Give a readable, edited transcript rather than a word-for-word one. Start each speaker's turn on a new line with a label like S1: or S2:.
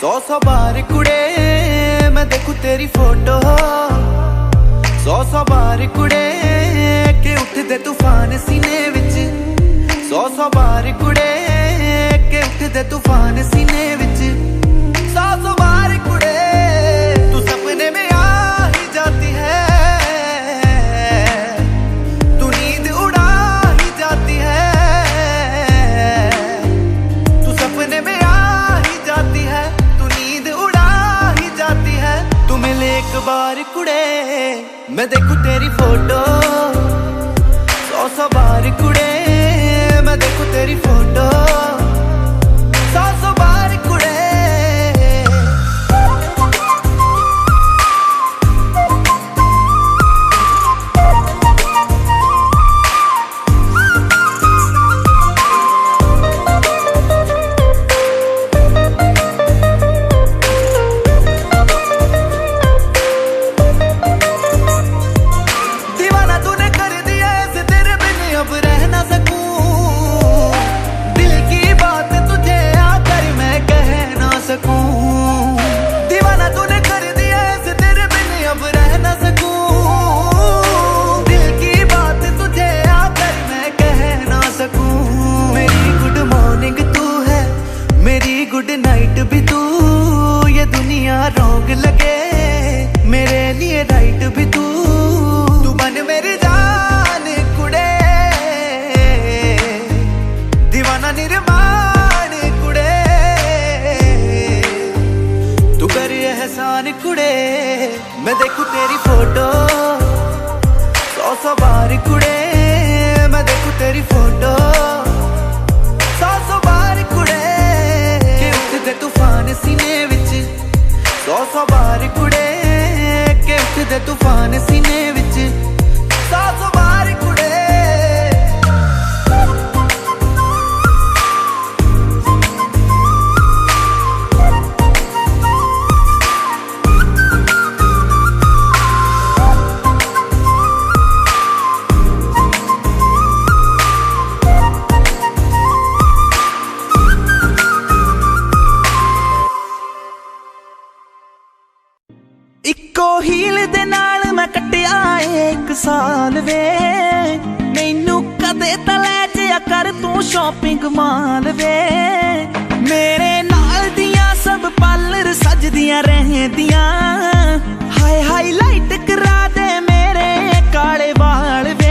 S1: 100 बार कुड़े मैं देखूं तेरी फोटो, 100 बार कुड़े के उठदे तूफान सीने विच, 100 बार कुड़े के उठदे तूफान सीने विच, 100 बार कुड़े तू सपने में आ ही जाती है, तू नींद उड़ा ही जाती है, तू सपने में आ ही जाती है, तू नींद उड़ा ही जाती है। तू मिले एक बार कुड़े मैं देखूं तेरी फोटो, 100 बार कुड़े मैं देखूं तेरी फोटो, 100 बार कुड़े। दीवाना तूने कर दिया ऐसे तेरे बिन अब रह ना सकूं, दिल की बात तुझे आकर मैं कह ना सकूं, दीवाना तूने कर दिया ऐसे तेरे बिन अब रह ना सकूं, दिल की बात तुझे आकर मैं कह ना सकूं। मेरी गुड मॉर्निंग तू है, मेरी गुड नाइट भी तू, ये दुनिया रॉन्ग लगे मेरे लिए राइट भी तू, तू बन मेरी जान कुड़े, दीवाना निर्माण कुड़े, तू कर एहसान कुड़े मैं देखूं तेरी फोटो, 100 बार कुड़े मैं देखूं तेरी फोटो, 100 बार कुड़े के उठदे तूफान सीने विच, 100 बार कुड़े के उठदे तूफान सीने विच, 100 बार कुड़े। इक्को हील दे नाल मैं कट्टिया 1 साल वे, मैनू कदे तां लै जिया कर तू शॉपिंग माल वे, मेरे नाल दियां सब पार्लर सजदियां रहंदियां, हाय हाईलाइट करा दे मेरे काले वाल वे।